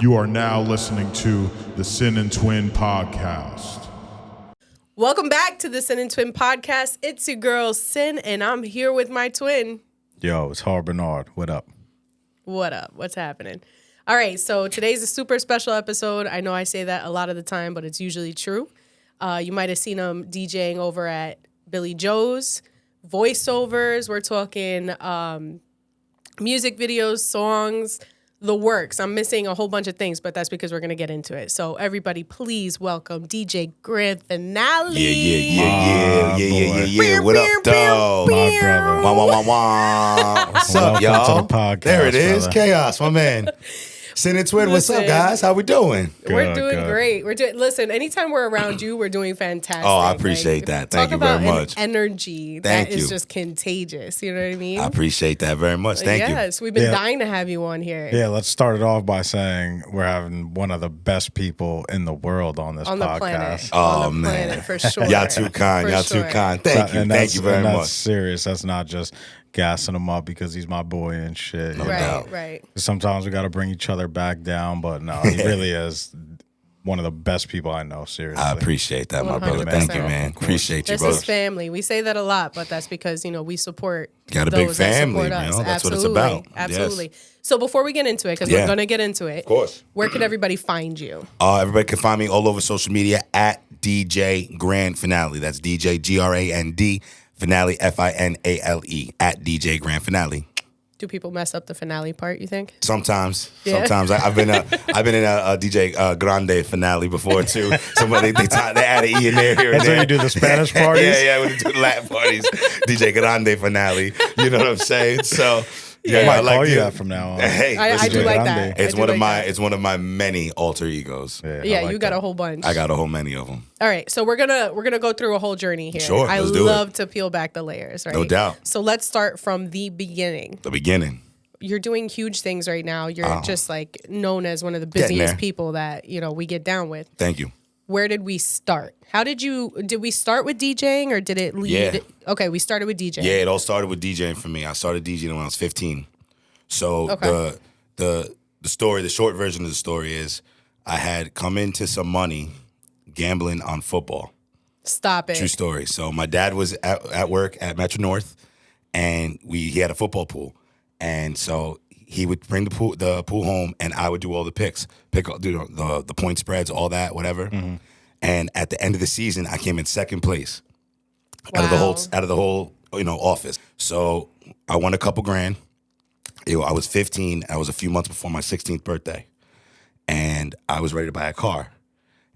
You are now listening to the Sin and Twin podcast. Welcome back to the Sin and Twin podcast. It's your girl Sin, and I'm here with my twin. Yo, it's Har Bernard. What up? What up? What's happening? All right, so today's a super special episode. I know I say that a lot of the time, but it's usually true. You might have seen him DJing over at Billy Joe's, voiceovers. We're talking music videos, songs, the works. I'm missing a whole bunch of things, but that's because we're going to get into it. So everybody, please welcome DJ Grand Finale. Yeah. What up, dog? My brother. Wah. What's up, y'all? To the podcast, there it is. brother. Chaos, my man. Sin and Twin, what's up, Listen. guys? How we doing? We're Good, doing good. great. Listen, anytime we're around you, we're doing fantastic. Oh, I appreciate that. Thank you very much. Talk about an energy Thank that is you. just contagious. You know what I mean? I appreciate that very much. Thank you. Yes, we've been Yeah. dying to have you on here. Yeah, let's start it off by saying we're having one of the best people in the world on this On the podcast. planet. Oh, On the man. planet, for sure. Y'all too kind. For Y'all sure. too kind. Thank you. And Thank you very that's much. serious. That's not just gassing him up because he's my boy and shit. you No know? doubt. Right. Sometimes we got to bring each other back down, but no, he really is one of the best people I know, seriously. I appreciate that, my brother. 100%. Thank you, man. Appreciate you, This brother. is family. We say that a lot, but that's because, we support Got a big those that family, support us. That's what it's Absolutely. about. Absolutely. So before we get into it, because Yeah. we're going to get into it, Of course. where can everybody find you? Everybody can find me all over social media at DJ Grand Finale. That's DJ GRAND Finale FINALE at DJ Grand Finale. Do people mess up the finale part, you think? Sometimes, Yeah. I've been in a DJ Grande Finale before too. Somebody they add an E in there here and That's there. when you do the Spanish parties? yeah, when you do the Latin parties, DJ Grande Finale. You know what I'm saying? So yeah, I might like call you it. that from now on. Hey, I listen do to like it. that. It's I do one of like my that. it's one of my many alter egos. I Yeah, like you got that. a whole bunch. I got a whole many of them. All right, so we're gonna go through a whole journey here. Sure, I let's do it. love to peel back the layers, right? No doubt. So let's start from the beginning. The beginning. You're doing huge things right now. You're just like known as one of the Getting busiest there. people that we get down with. Thank you. Where did we start? Did we start with DJing or did it lead? Yeah. Okay, we started with DJing. Yeah, it all started with DJing for me. I started DJing when I was 15. So Okay. the story, the short version of the story is I had come into some money gambling on football. Stop it. True story. So my dad was at work at Metro North, and he had a football pool, and so he would bring the pool home, and I would do all the picks, do the point spreads, all that, whatever. And at the end of the season, I came in second place out of the whole office. So I won a couple grand. I was 15. I was a few months before my 16th birthday, and I was ready to buy a car.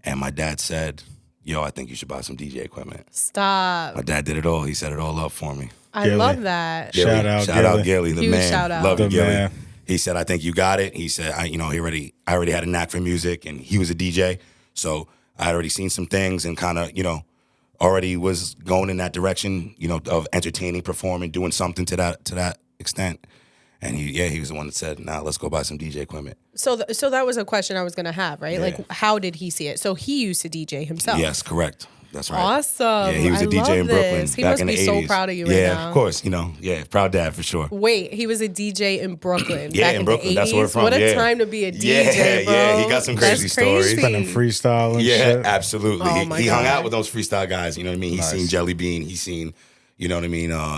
And my dad said, "Yo, I think you should buy some DJ equipment." Stop. My dad did it all. He set it all up for me. I Gilly. love that. Shout out, Gilly, the Huge man. shout out. Love you, The Gilly. man. He said, "I think you got it." He said, I already had a knack for music, and he was a DJ, so I had already seen some things and kind of, already was going in that direction, of entertaining, performing, doing something to that extent. And he was the one that said, "Nah, let's go buy some DJ equipment." So that was a question I was going to have, right? Yeah. Like, how did he see it? So he used to DJ himself. Yes, correct. That's right. Awesome. Yeah, he was a I DJ love in Brooklyn this. He back must in be the so 80s. proud of you right Yeah, now. of course. Proud dad for sure. Wait, he was a DJ in Brooklyn. Yeah, back in in Brooklyn. The 80s? That's where we're from. What a Yeah. time to be a DJ, bro. Yeah, he got some crazy That's stories. crazy. Spending freestyle and Yeah, shit. absolutely. Oh, my he hung God. out with those freestyle guys. You know what I mean? He's seen Jelly Bean. He's seen,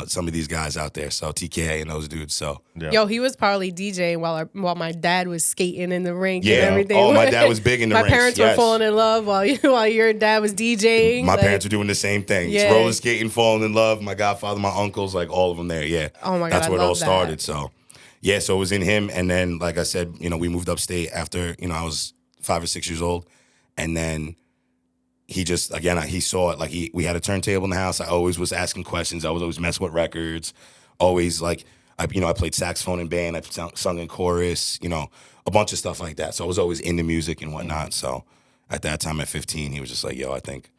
some of these guys out there. So TKA and those dudes. So Yo, he was probably DJing while my dad was skating in the rink Yeah. and everything. Oh, my dad was big in the My rinks, parents yes. were falling in love while your dad was DJing. my like- parents were doing the same thing. Yeah. Roller skating, falling in love. My godfather, my uncles, like all of them there. Yeah. Oh, my God, That's I where it all love that. started. So yeah, so it was in him. And then, like I said, we moved upstate after, I was 5 or 6 years old. And then he just, again, he saw it. Like we had a turntable in the house. I always was asking questions. I was always messing with records. Always like, I played saxophone in band. I sung in chorus, a bunch of stuff like that. So I was always into music and whatnot. So at that time at 15, he was just like, "Yo, I think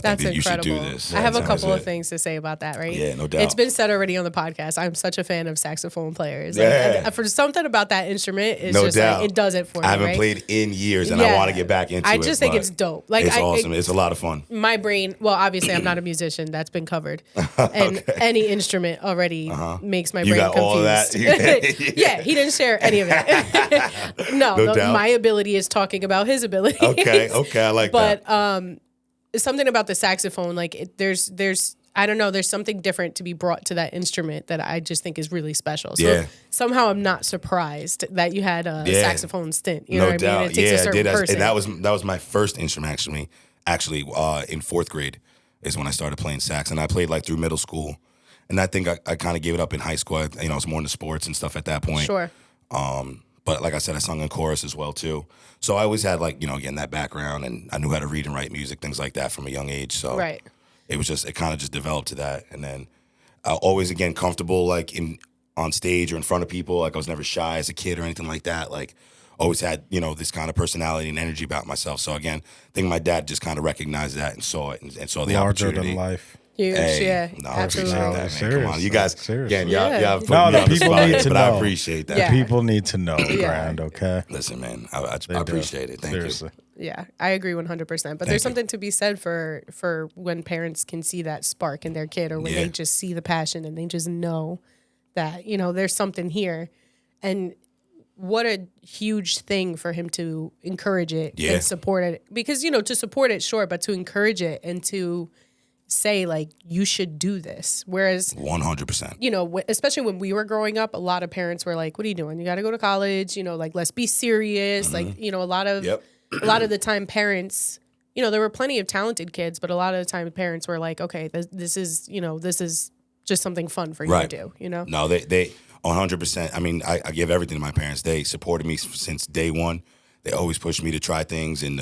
That's that you should incredible. do this. I have a That couple was of it. things to say about that, right? Yeah, no doubt. It's been said already on the podcast. I'm such a fan of saxophone players. Yeah. For something about that instrument, it's No just doubt. like, it does it for me, I haven't right? played in years, and I want to get back into it. I just think but it's dope. Like, it's awesome. It's a lot of fun. my brain, well, obviously I'm not a musician. That's been covered. And any instrument already makes my You brain got confused. all of that? Yeah, he didn't share any of it. No doubt. My ability is talking about his ability. Okay, I like that. But something about the saxophone, like there's I don't know, there's something different to be brought to that instrument that I just think is really special. So Yeah. somehow I'm not surprised that you had a Yeah. saxophone stint. You know No what doubt. I mean? It takes Yeah, a I certain did. person. And that was my first instrument actually in fourth grade is when I started playing sax, and I played like through middle school, and I think I kind of gave it up in high school. I was more into sports and stuff at that point. Sure. But like I said, I sung in chorus as well too. So I always had again that background, and I knew how to read and write music, things like that from a young age. So Right. it kind of just developed to that, and then always again comfortable like on stage or in front of people. Like I was never shy as a kid or anything like that. Like always had this kind of personality and energy about myself. So again, I think my dad just kind of recognized that and saw it and saw the Larger opportunity. than life. Huge. Hey, Yeah. no, I appreciate absolutely. that, man. Seriously, Come on, you guys. seriously. Again, Yeah. y'all put No, me the on the people spot, need to but I know. appreciate that. Yeah. People need to know, Grand, okay? Listen, man, I They do. appreciate it. Thank Seriously. Yeah, I agree 100%. But Thank there's you. something to be said for when parents can see that spark in their kid, or when Yeah. they just see the passion and they just know that there's something here. And what a huge thing for him to encourage it Yeah. and support it. Because to support it, sure, but to encourage it and to say like you should do this. Whereas 100%. especially when we were growing up, a lot of parents were like, "What are you doing? You got to go to college. Like let's be serious." Like a lot of Yep. a lot of the time parents, there were plenty of talented kids, but a lot of the time parents were like, "Okay, this is just something fun for you Right. to do." You know? No, they 100%. I mean, I give everything to my parents. They supported me since day one. They always pushed me to try things and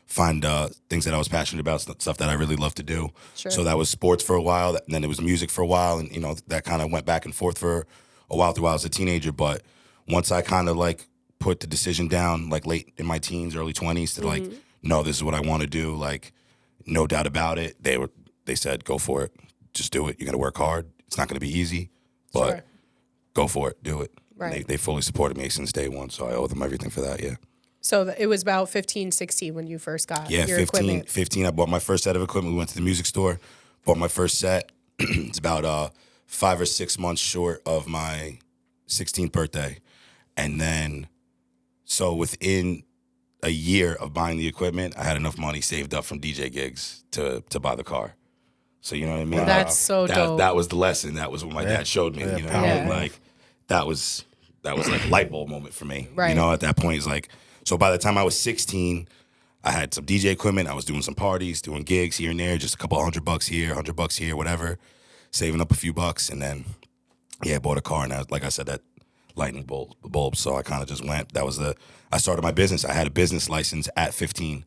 find things that I was passionate about, stuff that I really love to do. Sure. So that was sports for a while, and then it was music for a while, and that kind of went back and forth for a while through I was a teenager. But once I kind of like put the decision down, like late in my teens, early 20s, to like, no, this is what I want to do. Like, no doubt about it. They said, go for it, just do it. You're gonna work hard. It's not gonna be easy, but Sure. go for it, do it. And Right. They fully supported me since day one, so I owe them everything for that. Yeah. So it was about 15, 16 when you first got Yeah, your 15, equipment. 15. I bought my first set of equipment. We went to the music store, bought my first set. It's about 5 or 6 months short of my 16th birthday. And then, so within a year of buying the equipment, I had enough money saved up from DJ gigs to buy the car. So you know what I mean? That's so dope. That was the lesson. That was what my dad showed me. Yeah, You know, power Yeah. like that was like a light bulb moment for me. Right. You know, at that point, it's like, so by the time I was 16, I had some DJ equipment. I was doing some parties, doing gigs here and there, just a couple $100 here, $100 here, whatever, saving up a few bucks, and then bought a car. And like I said, that lightning bulb. So I kind of just went. I started my business. I had a business license at 15.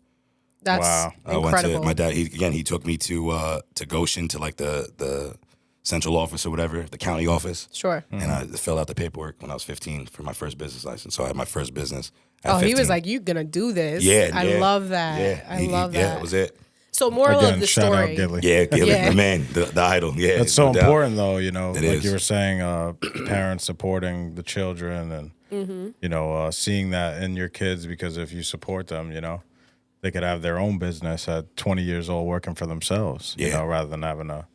That's Wow. I went incredible. to my dad. He took me to Goshen, to like the central office or whatever, the county office. Sure. And I filled out the paperwork when I was 15 for my first business license. So I had my first business at Oh, 15. he was like, "You're gonna do this." Yeah, I yeah. love that. Yeah, I love that. Yeah, that was it. So moral Again, of the shout out story. Gilly. Yeah, Gilly, Yeah. the man, the idol. Yeah, That's so no doubt. important, though. Like is. you were saying, parents supporting the children, and seeing that in your kids. Because if you support them, they could have their own business at 20 years old, working for themselves. Yeah. Rather than having to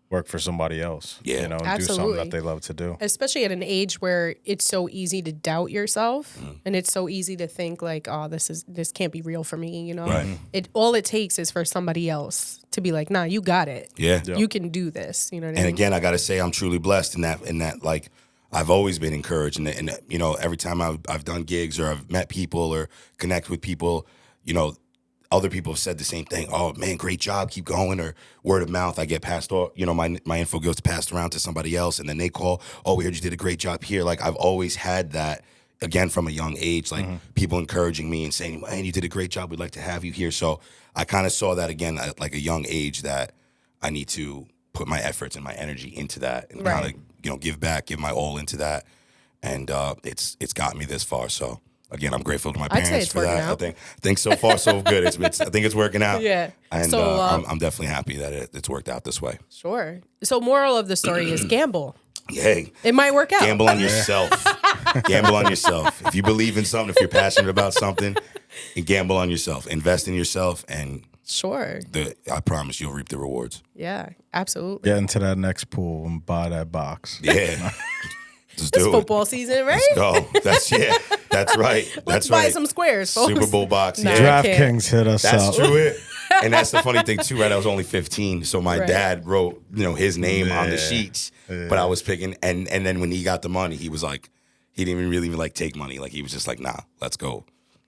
work for somebody else. Yeah. and do something Absolutely. that they love to do. Especially at an age where it's so easy to doubt yourself, Mm-hmm. and it's so easy to think like, "Oh, this can't be real for me." Right. All it takes is for somebody else to be like, "Nah, you got it. Yeah. You can do this." You know what I And mean? again, I got to say, I'm truly blessed in that like I've always been encouraged, and every time I've done gigs or I've met people or connect with people, other people have said the same thing. Oh man, great job, keep going. Or word of mouth, I get passed off. My info gets passed around to somebody else, and then they call. Oh, we heard you did a great job here. Like I've always had that. Again, from a young age, like people encouraging me and saying, "Man, you did a great job. We'd like to have you here." So I kind of saw that again at like a young age, that I need to put my efforts and my energy into that, and Right. kind of give back, give my all into that, and it's gotten me this far. So again, I'm grateful to my I'd say parents it's for working that. out. I think so far so good. I think it's working out. Yeah. and So, I'm definitely happy that it's worked out this way. Sure. So moral of the story is gamble. Hey, It might work out. gamble on yourself. Gamble on yourself. If you believe in something, if you're passionate about something, gamble on yourself. Invest in yourself, and Sure. I promise you'll reap the rewards. Yeah, absolutely. Get into that next pool and buy that box. Yeah. Just It's do it. football season, right? Go. That's right. Let's That's buy right. some squares, folks. Super Bowl box. Nah. Yeah. DraftKings hit us That's up. true. It. And that's the funny thing too, right? I was only 15, so my Right. dad wrote, his name on the Yeah. sheets. But I was picking, and then when he got the money, he was like, he didn't even really like take money. Like he was just like, nah, let's go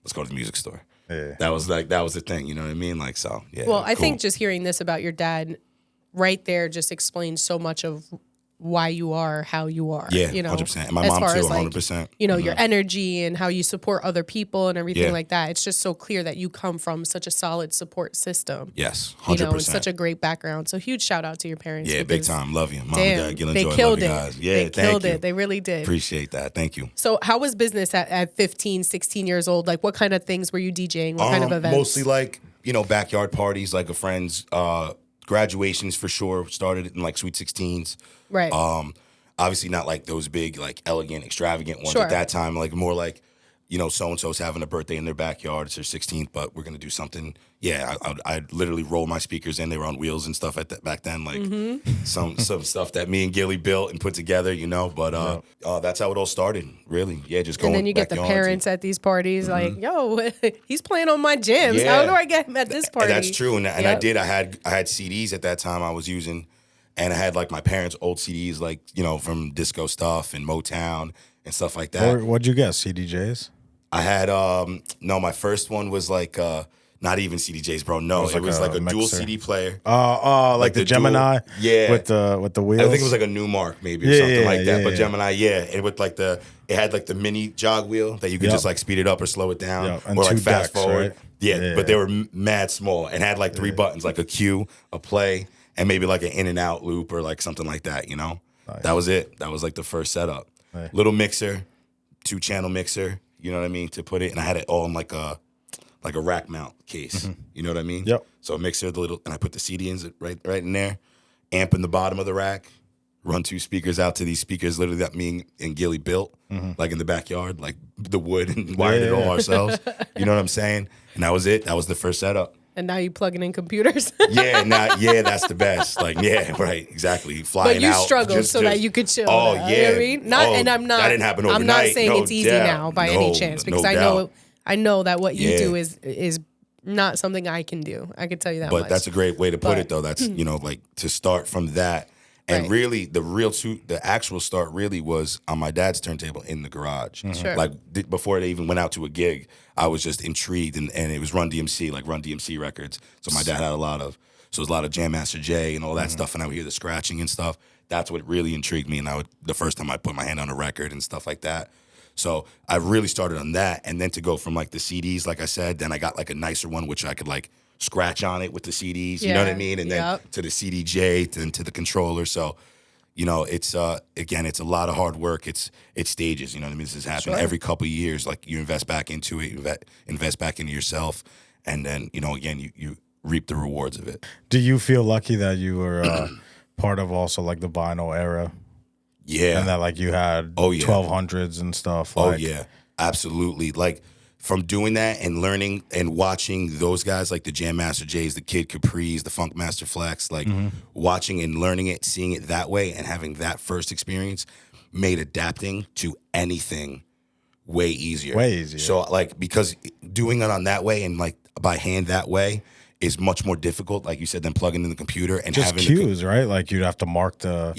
to the music store. Yeah. That was the thing. You know what I mean? Like so. Yeah. Well, I cool. think just hearing this about your dad right there just explains so much of why you are how you are. Yeah, you know, 100%. And my as mom far too, as, like, 100%. your energy and how you support other people and everything Yeah. like that. It's just so clear that you come from such a solid support system. Yes, 100%. You know, and such a great background. So huge shout out to your parents. Yeah, big because, time. Love you, mom Damn, and dad. Gil and they Joy, killed love you it. guys. Yeah, they thank killed you. it. They really did. Appreciate that. Thank you. So how was business at 15, 16 years old? Like what kind of things were you DJing? What kind of events? Mostly like, backyard parties, like a friend's graduations for sure. Started in like Sweet 16s. Right. Obviously not like those big, like elegant, extravagant ones Sure. at that time. Like more like, so-and-so's having a birthday in their backyard. It's their 16th, but we're going to do something. Yeah, I'd literally roll my speakers in. They were on wheels and stuff back then. Like Mm-hmm. some stuff that me and Gilly built and put together, But that's how it all started, really. Yeah, just going and then you get the backyards parents at these parties like, yo, he's playing on my jams. Yeah. How do I get him at this party? And that's true. And I Yep. did. I had CDs at that time I was using, and I had like my parents' old CDs, like from disco stuff and Motown and stuff like that. What'd you get? CDJs? I had no, my first one was like not even CDJs, bro. No, it was like like a a dual mixer. CD player. Like the the dual- Gemini? Yeah. With the wheels? I think it was like a Newmark maybe or Yeah, something yeah, like that. yeah, But yeah. Gemini, yeah, it with like it had like the mini jog wheel that you could Yep. just like speed it up or slow it down, Yep, and or like two fast decks, forward. right? Yeah, Yeah. but they were mad small and had like three buttons, like a cue, a play, and maybe like an in and out loop or like something like that. That was it. That was like the first setup. Right. Little mixer, 2-channel mixer. You know what I mean, to put it, and I had it all in like a rack mount case. You know what I mean? Yep. So a mixer, and I put the CD in right in there, amp in the bottom of the rack, run 2 speakers out to these speakers, literally that me and Gilly built, like in the backyard, like the wood, and wired it all ourselves. You know what I'm saying? And that was it. That was the first setup. And now you plugging in computers. Yeah, that's the best. Like, yeah, right, exactly. Flying But you out, struggled so that you could chill. Oh now, yeah, you know what I mean? Not, Oh, and I'm not. That didn't happen overnight. I'm not saying No it's easy doubt. now by any No, chance no because doubt. I know that what you Yeah. do is not something I can do. I can tell you that But much. that's a great way to put But- it, though. That's like to start from that, and Right. really the actual start really was on my dad's turntable in the garage. Sure. Like before they even went out to a gig, I was just intrigued, and it was Run DMC, like Run DMC records. So my dad had a lot of Jam Master Jay and all that stuff, and I would hear the scratching and stuff. That's what really intrigued me, and the first time I put my hand on a record and stuff like that. So I really started on that, and then to go from like the CDs, like I said, then I got like a nicer one which I could like scratch on it with the CDs. You know what I Yeah, mean? And then yep. to the CDJ, then to the controller. So, it's again, it's a lot of hard work. It's stages. You know what I mean? This has happened Sure. every couple of years. Like you invest back into it, you invest back into yourself, and then again you reap the rewards of it. Do you feel lucky that you were part of also like the vinyl era? Yeah. And that like you had Oh, yeah. 1200s and stuff. Oh Like, yeah, absolutely. Like from doing that and learning and watching those guys like the Jam Master Jays, the Kid Capri's, the Funk Master Flex, like watching and learning it, seeing it that way, and having that first experience made adapting to anything way easier. Way easier. So like because doing it on that way and like by hand that way is much more difficult, like you said, than plugging in the computer and just having cues, right? Like you'd have to mark the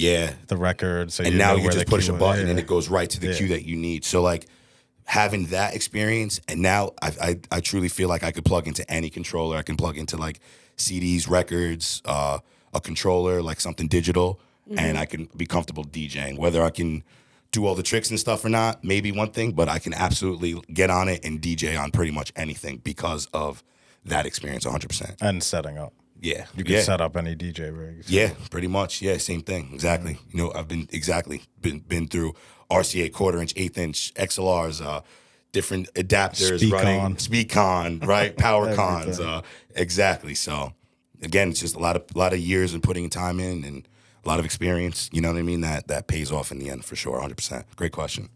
the record. So and you now know you where just the push cue a was. button Yeah. and it goes right to the cue that you need. So like having that experience, and now I truly feel like I could plug into any controller. I can plug into like CDs, records, a controller, like something digital, and I can be comfortable DJing. Whether I can do all the tricks and stuff or not, maybe one thing, but I can absolutely get on it and DJ on pretty much anything because of that experience 100%. And setting up. Yeah. You can set up any DJ rigs. Yeah, pretty much. Yeah, same thing. Exactly. I've been through RCA 1/4 inch, 1/8 inch XLRs, different adapters Speak running. on. Speak on, right? Power cons. Everything. Exactly. So again, it's just a lot of years and putting time in and a lot of experience. You know what I mean? That pays off in the end for sure. 100%. Great question.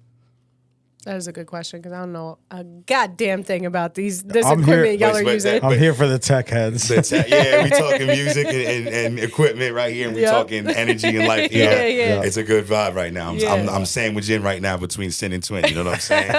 That is a good question because I don't know a goddamn thing about this I'm here- equipment y'all Wait, are wait, using. I'm here for the tech heads. Yeah, we talking music and equipment right here, and we Yep. talking energy and life. Yeah, yeah. It's a good vibe right now. Yeah. I'm sandwiching right now between Sin and Twin. You know what I'm saying?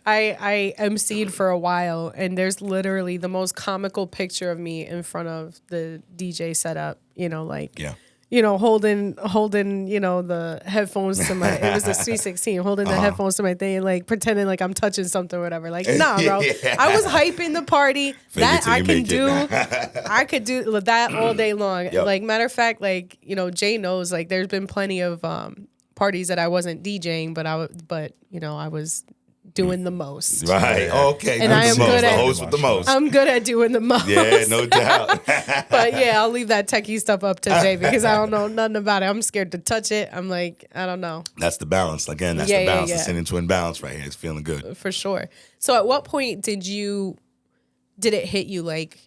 I emceed for a while, and there's literally the most comical picture of me in front of the DJ setup. You know, like Yeah. you know, holding you know the headphones to my. It was a Sweet 16, holding the headphones to my thing, and like pretending like I'm touching something or whatever. Like, nah, bro. Yeah. I was hyping the party. That till I you can make do. it. I could do that all day long. Yep. Like, matter of fact, like, you know, Jay knows, like, there's been plenty of parties that I wasn't DJing, but you know, I was doing the most. Right. Okay. And I am good the at- host with the most. I'm good at doing the most. Yeah, no doubt. But yeah, I'll leave that techie stuff up to Jay because I don't know nothing about it. I'm scared to touch it. I'm like, I don't know That's the balance. Again, that's Yeah, the yeah, balance. yeah. The Sin and Twin balance right here. It's feeling good. for sure. So at what point did it hit you like,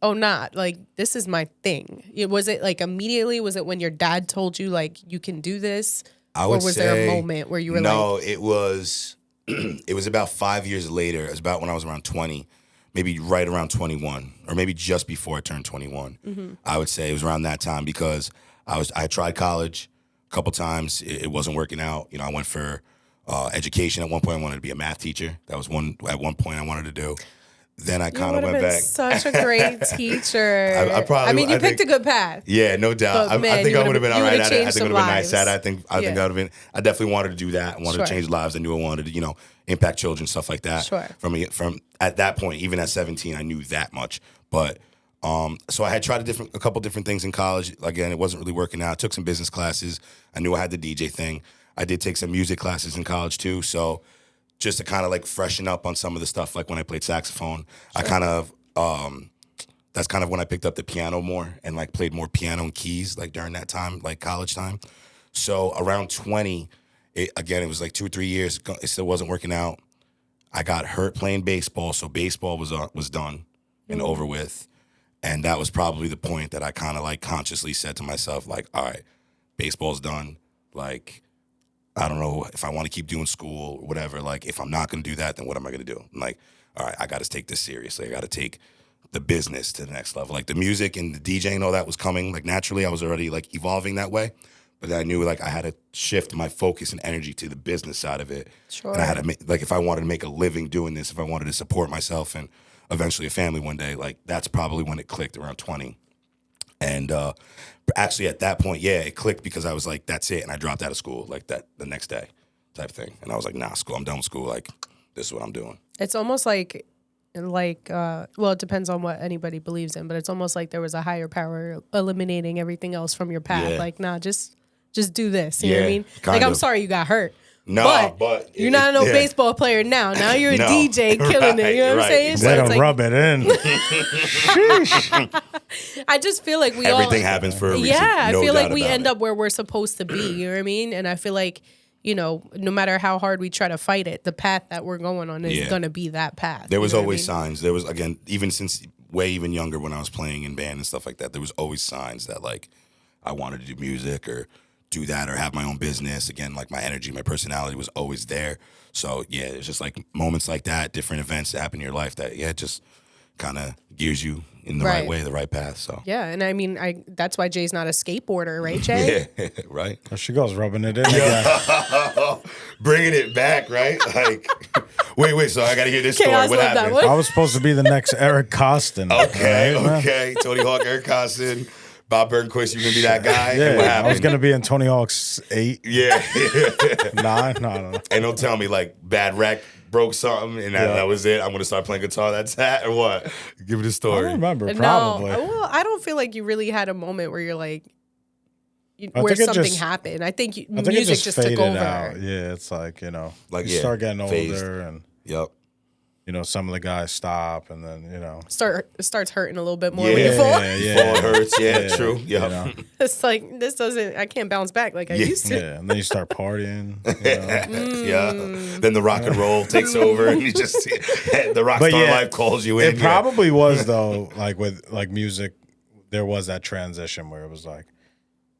oh, not like this is my thing? Was it like immediately? Was it when your dad told you like you can do this? I Or would was say, there a moment where you were no, like, it was it was about 5 years later. It was about when I was around 20, maybe right around 21, or maybe just before I turned 21. Mm-hmm. I would say it was around that time because I tried college a couple times. It wasn't working out. You know, I went for education. At one point, I wanted to be a math teacher. That was at one point I wanted to do. Then I you kind of would have went been back. such a great teacher. I probably- mean, you I picked think- a good path. Yeah, no doubt. But, man, I think you I would have been all you right would've at it. I changed think it would some have been nice at it. lives. I think Yeah. I would have been. I definitely wanted to do that. I wanted Sure. to change lives. I knew I wanted to, impact children, stuff like that. Sure. From at that point, even at 17, I knew that much. But so I had tried a couple different things in college. Again, it wasn't really working out. I took some business classes. I knew I had the DJ thing. I did take some music classes in college too. So just to kind of like freshen up on some of the stuff, like when I played saxophone, I kind of. That's kind of when I picked up the piano more and like played more piano and keys like during that time, like college time. So around 20, it was like 2 or 3 years. It still wasn't working out. I got hurt playing baseball, so baseball was done and over with. And that was probably the point that I kind of like consciously said to myself, like, all right, baseball's done. Like, I don't know if I want to keep doing school or whatever. Like, if I'm not going to do that, then what am I going to do? I'm like, all right, I got to take this seriously. I got to take the business to the next level. Like the music and the DJing, all that was coming. Like naturally, I was already like evolving that way. But then I knew like I had to shift my focus and energy to the business side of it. Sure. And I had to make, like, if I wanted to make a living doing this, if I wanted to support myself and eventually a family one day, like that's probably when it clicked around 20. And actually at that point, yeah, it clicked because I was like, that's it. And I dropped out of school like that the next day type thing. And I was like, nah, I'm done with school. Like, this is what I'm doing. It's almost like well, it depends on what anybody believes in, but it's almost like there was a higher power eliminating everything else from your path. Yeah. Like, nah, just do this. You know what I Yeah, mean? kind Like, I'm of. sorry you got hurt. No, but you're not no yeah. baseball player now. Now you're a No. DJ killing it. You know what I'm Right, saying? They it's don't like, rub it in. I just feel like we Everything all, happens for a reason. Yeah, I No feel doubt like we about end it. up where we're supposed to be. You know what I mean? And I feel like, no matter how hard we try to fight it, the path that we're going on is Yeah. going to be that path. There was you know what I always mean? signs. There was, again, even since way even younger when I was playing in band and stuff like that, there was always signs that like I wanted to do music or do that or have my own business. Again, like my energy, my personality was always there. So yeah, it's just like moments like that, different events that happen in your life that, yeah, just kind of gears you in the right Right. way, the right path. So Yeah, and I mean, that's why Jay's not a skateboarder, right, Jay? yeah, right. There she goes, rubbing it in again. Bringing it back, right? Like, wait. So I got to hear this story. Chaos What love that happened? one. I was supposed to be the next Eric Costin. Okay, right, man? okay. Tony Hawk, Eric Costin, Bob Burnquist, you gonna be that guy? And what Yeah, I happened? was gonna be in Tony Hawk's 8, Yeah. 9. No. And don't tell me like bad wreck broke something and that was it. I'm gonna start playing guitar. That's that or what? Give me the I story. don't remember. No, Probably. well, I don't feel like you really had a moment where you're like, I where think it something just- happened. I think I think music it just took faded over. out. Yeah, it's like Like, you yeah, start getting phased. older and Yep. you know, some of the guys stop, and then, you know. starts hurting a little bit more Yeah. when you fall. Fall hurts. Yeah, true. Yeah. You know? It's like I can't bounce back like I used to. Yeah, and then you start partying. You know? Yeah. Then the rock and roll takes over, and you just the rock But star yeah, life calls you in. It probably was though, like with like music, there was that transition where it was like,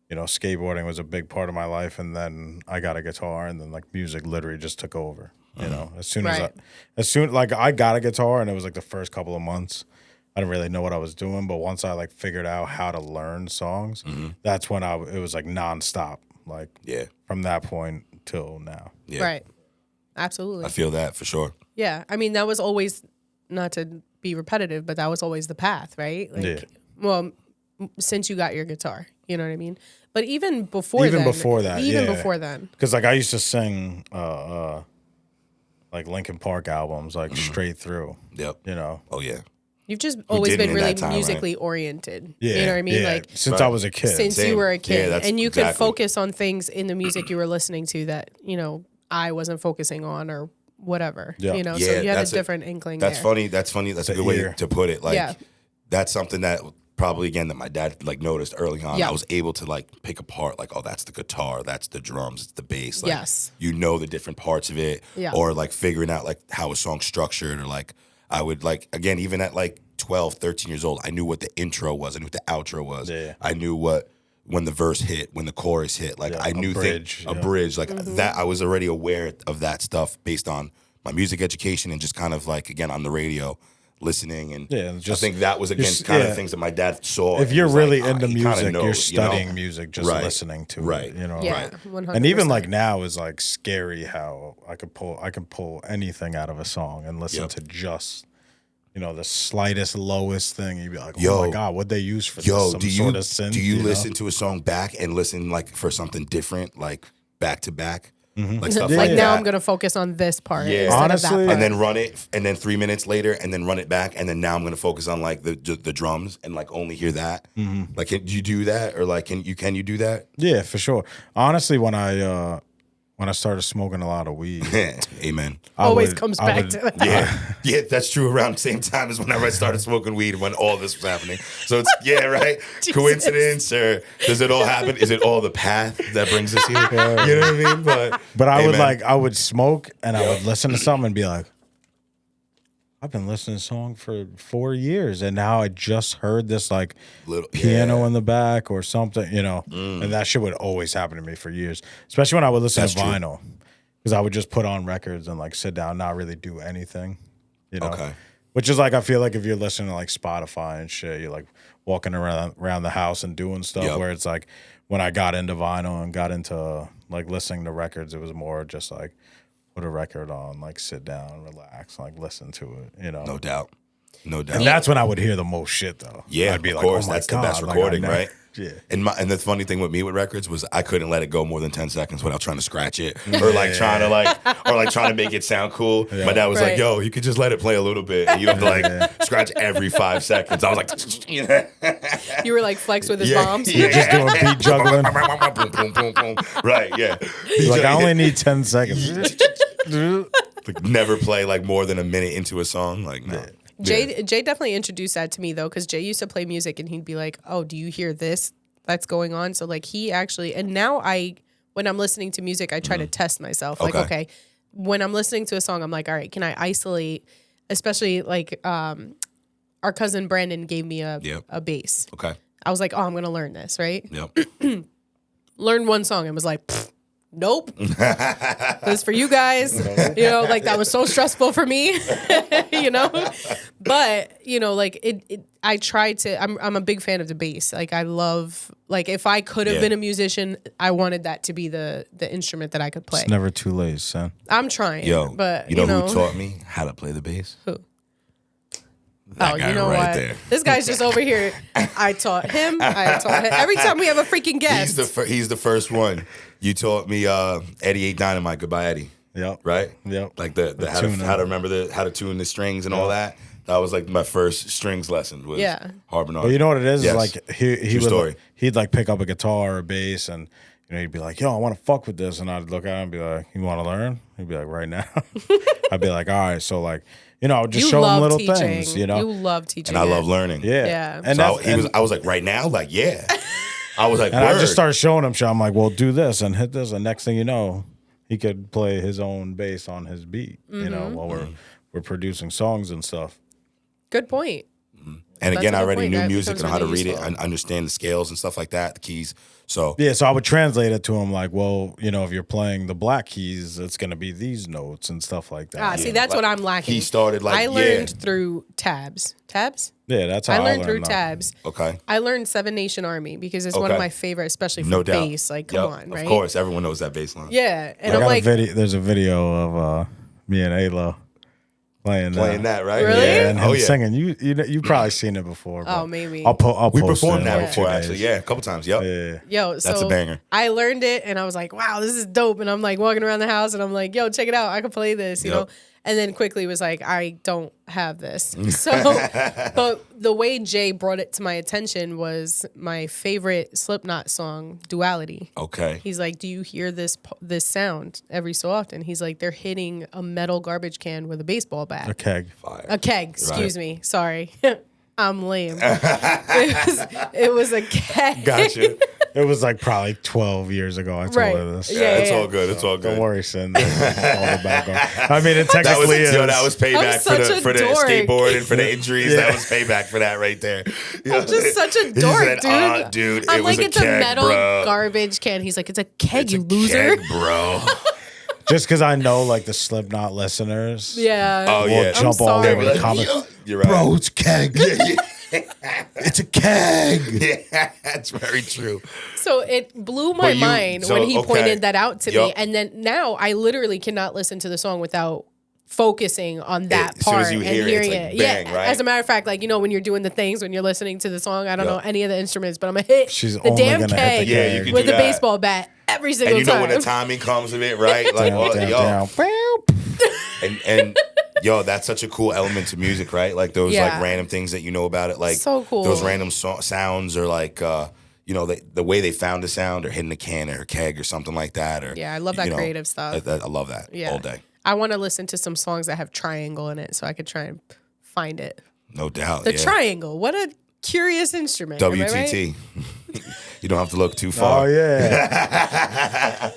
you know, skateboarding was a big part of my life, and then I got a guitar, and then like music literally just took over. You know, as soon like I got a guitar, and it was like the first couple of months, I didn't really know what I was doing, but once I like figured out how to learn songs, that's when it was like nonstop, like from that point till now. Yeah. Right. Absolutely. I feel that for sure. Yeah. I mean, that was always, not to be repetitive, but that was always the path, right? Like, well, since you got your guitar, you know what I mean? But even before then. Before that. Because like I used to sing like Linkin Park albums, like straight through. Yep. You know. Oh yeah. You've just always been in really that time, musically oriented. Yeah. You know what I mean? Yeah. Like since I was a kid. since Same. you were a Yeah, kid. that's And you could exactly. focus on things in the music you were listening to that, you know, I wasn't focusing on or whatever. Yeah. You know, Yeah, so you had a that's different inkling That's there. funny. That's funny. That's a good way ear. to put it. Like Yeah. that's something that probably again that my dad like noticed early on. Yeah. I was able to like pick apart like, oh, that's the guitar, that's the drums, it's the bass. Like, Yes. you know the different parts of it. Yeah. Or like figuring out like how a song's structured, or like I would like again, even at like 12, 13 years old, I knew what the intro was, I knew what the outro was. Yeah. I knew when the verse hit, when the chorus hit. Like I knew bridge, a bridge. Like that I was already aware of that stuff based on my music education and just kind of like again on the radio listening, and I think that was again kind of things that my dad saw. If you're and was really like, into he kinda music, knows, you're you know? studying music, just Right. listening to Right. it. You know, Yeah, 100%. And even like now is like scary how I can pull anything out of a song and listen Yep. to just, you know, the slightest, lowest thing. You'd be like, oh Yo. my God, what'd they use for Yo, this? Some do you sort of synth, do you know? listen to a song back and listen like for something different, like back to back, like stuff Yeah. like like now that? I'm gonna focus on this part Yeah. instead Honestly, of that part. and then run it, and then 3 minutes later, and then run it back, and then now I'm gonna focus on like the drums and like only hear that. Like, can you do that, or like can you do that? Yeah, for sure. Honestly, when I started smoking a lot of weed, Amen. Always comes back to that. Yeah, that's true. Around the same time as whenever I started smoking weed, when all this was happening. So it's right. Coincidence, or does it all happen? Is it all the path that brings us here? You know what I mean? But I would Amen. I would smoke and I would listen to something and be like, I've been listening to this song for 4 years, and now I just heard this like Little- piano yeah. in the back or something, you know. And that shit would always happen to me for years, especially when I would listen That's to true. vinyl, because I would just put on records and like sit down, not really do anything, you know. Okay. Which is like, I feel like if you're listening to like Spotify and shit, you're like walking around the house and doing stuff. Yep. Where it's like when I got into vinyl and got into like listening to records, it was more just like put a record on, like sit down, relax, like listen to it, you know. No doubt. And that's when I would hear the most shit though. Yeah, I'd be of like, course, oh my that's God, the best like, I recording, never- right? Yeah. And the funny thing with me with records was I couldn't let it go more than 10 seconds without trying to scratch it or like trying to make it sound cool. My dad was Right. like, "Yo, you could just let it play a little bit, and you have to like scratch every 5 seconds." I was like, you know? You were like flex with his Yeah, bombs. yeah. Just doing beat juggling. Boom, boom, boom, boom. Right, yeah. Like, I only need 10 seconds. Like, never play like more than a minute into a song. Like, no. Jay definitely introduced that to me though, because Jay used to play music and he'd be like, "Oh, do you hear this that's going on?" So like he actually, and now when I'm listening to music, I try to test myself. Like, Okay. okay, when I'm listening to a song, I'm like, all right, can I isolate? Especially like our cousin Brandon gave me a bass. Okay. I was like, oh, I'm gonna learn this, right? Yep. Learned one song and was like, nope. This is for you guys. You know, like that was so stressful for me. You know? But, you know, like I tried to I'm a big fan of the bass. Like I love, like if I could have been a musician, I wanted that to be the instrument that I could play. It's never too late, son. I'm trying. Yo, but you know who taught me how to play the bass? Who? That guy you know right what? there. This guy's just over here. I taught him. Every time we have a freaking guest. He's the first one. You taught me Eddie 8 Dynamite, Goodbye Eddie. Yep. Right? Yep. Like the how to remember how to tune the strings and all that. That was like my first strings lesson was Yeah. Harping on. But you know what it is? Yes. Like he True story. he'd like pick up a guitar or a bass and you know, he'd be like, yo, I want to fuck with this. And I'd look at him and be like, you want to learn? He'd be like, right now. I'd be like, all right. So like, you know, just show him little teaching. things, you know? You love teaching. And I love learning. Yeah. Yeah. And So that's, I was like, right now? Like, yeah. I was like, and word. I just started showing him shit. I'm like, well, do this and hit this. And next thing you know, he could play his own bass on his beat, you know, while we're producing songs and stuff. Good point. And That's again, a I good already point. knew That music and becomes how to really read it useful. and understand the scales and stuff like that, the keys. So Yeah, so I would translate it to him like, well, you know, if you're playing the black keys, it's going to be these notes and stuff like that. See, that's what I'm lacking. he started like, I learned yeah. through tabs. Tabs? Yeah, that's how I learned through that. tabs. Okay. I learned Seven Nation Army because it's one of Okay. my favorite, especially for No doubt. bass. Like, come Yep, on, right? Of course, everyone knows that bass line. Yeah, and I I'm got like, a video. There's a video of me and Ayla playing that, right? Really? Yeah, and him Oh, yeah. singing. You probably seen it before. Oh, but maybe. I'll We post performed it that in before, 2 actually. days. Yeah, a couple times. Yep. Yeah. yo, That's so a banger. I learned it and I was like, wow, this is dope. And I'm like walking around the house and I'm like, yo, check it out. I can play this, you Yep. know? And then quickly was like, I don't have this. So, but the way Jay brought it to my attention was my favorite Slipknot song, Duality. Okay. He's like, do you hear this sound every so often? He's like, they're hitting a metal garbage can with a baseball bat. A keg. Fire. A keg, excuse me. Sorry. I'm lame. it was a keg. Gotcha. It was like probably 12 years ago. I told Right. her this. Yeah, It's yeah. all good. It's all good. Don't worry, Sin. All the background. I mean, it That was, technically is. that was payback for such a the dork. skateboard and for the injuries. Yeah. That was payback for that right there. I'm just such a He dork, said, dude. Dude, I'm it was like, a it's keg, a metal bro. garbage can. He's like, it's a keg, It's you a loser. keg, bro. Just because I know like the Slipknot listeners. Yeah. Oh, Will yeah. jump all sorry. over the Like, comment. yeah. You're right. Bro, it's keg. It's a keg. Yeah, that's very true. So it blew my But you- mind so, when he okay. pointed that out to me. Yup. And then now I literally cannot listen to the song without focusing on that As soon part as you and hear it, hearing it's like it. bang, Yeah. right? As a matter of fact, like, you know, when you're doing the things, when you're listening to the song, I don't know Yup. any of the instruments, but I'm going to hit She's the only damn gonna hit the keg keg. Yeah, you can with do the that. baseball bat every single And you know time. when the timing comes of it, right? Like, Down, oh, down, yo. down. And yo, that's such a cool element to music, right? Like those Yeah. like random things that you know about it, like So cool. those random sounds, or like you know the way they found a sound, or hitting a can or a keg or something like that. Or Yeah, I love that you know, creative stuff. I love that Yeah. all day, I want to listen to some songs that have triangle in it so I could try and find it. no doubt. The yeah. triangle. What a curious instrument. Am I right? WTT. You don't have to look too far. Oh, yeah.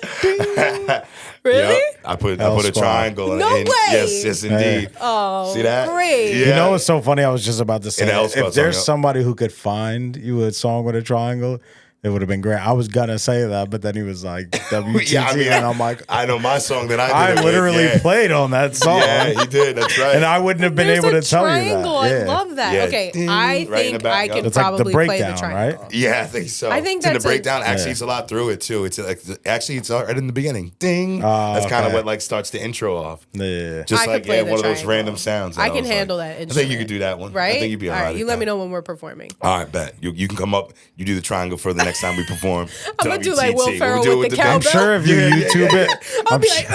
Really? Yep. I put a L-Squad. triangle. No in. way. Yes, indeed. Oh, See that? great. Yeah. You know what's so funny? I was just about to say, In L-Squad if there's song, yep. somebody who could find you a song with a triangle, it would have been great. I was gonna say that, but then he was like WTT, Yeah, I mean, and I'm like, I know my song that I did. I it with, literally yeah. played on that song, Yeah, he did. That's right. and I wouldn't have been There's able a to tell you that. triangle. I Yeah. love that. Yeah. Okay, Ding, I right in the think back, I yep. can It's like the probably play the breakdown, triangle. right? Yeah, I think so. I think it's in the that's a- breakdown. Actually, Yeah. it's a lot through it too. It's like actually it's right in the beginning. Ding. That's kind of okay. what like starts the intro off. Yeah. Just I could like play the one of those triangle. random sounds. that I can was handle like, that I think you instrument. could do that one. Right? I think you'd be all all right. right. You at let me that. know when we're performing. All right, bet. You can come up. You do the triangle for the next time we perform. I'm gonna do like Will WTT. Ferrell do it with the band. I'm cowbell. sure if you YouTube it, I'll I'm, be like,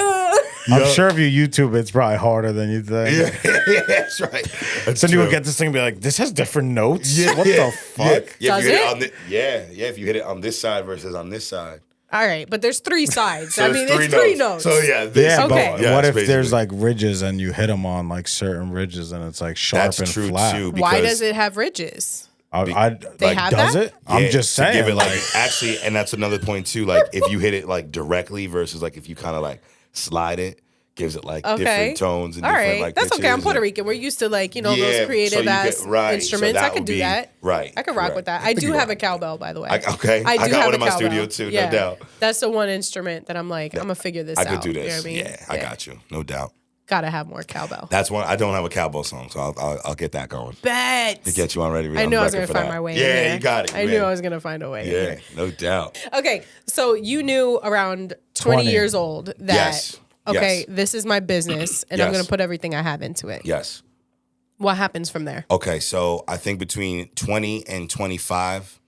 I'm sure if you YouTube it, it's probably harder than you think. Yeah, that's right. That's Then you would true. get this thing and be like, this has different notes? Yeah. What the fuck? Yeah, Does if you hit it? on yeah. If you hit it on this side versus on this side. All right, but there's three sides. So I mean, it's three notes. So yeah, this, Yeah, Okay. but yeah, what if basically. there's like ridges and you hit them on like certain ridges and it's like sharp That's and true flat? too. Why because- does it have ridges? They They have does that? it? I'm Yeah, just to saying. give it like like, actually, and that's another point too. Like if you hit it like directly versus like if you kind of like slide it, gives it like Okay. different tones and All different right, like that's okay. I'm pitches Puerto and- Rican. We're used to like Yeah, those so creative you ass get- right, so instruments. that I could would do be- that. right, I could rock correct. with that. I I think do you have a rock. cowbell, by the way. Okay. I do got have one a in my cowbell. studio, too, no Yeah. doubt. That's the one instrument that I'm like, I'm gonna figure this I out. could do You know this. what I mean? Yeah, I got you, no doubt. Gotta have more cowbell. That's one. I don't have a cowbell song, so I'll get that going. Bet. To get you on ready. I knew I was gonna gonna find my way. in Yeah, there. you got it. I you knew in. I was gonna find a way. in Yeah, there. no doubt. Okay, so you knew around 20 20. years old that Yes. okay, Yes. this is my business, and I'm Yes. gonna put everything I have into it. Yes. What happens from there? Okay, so I think between 20 and 25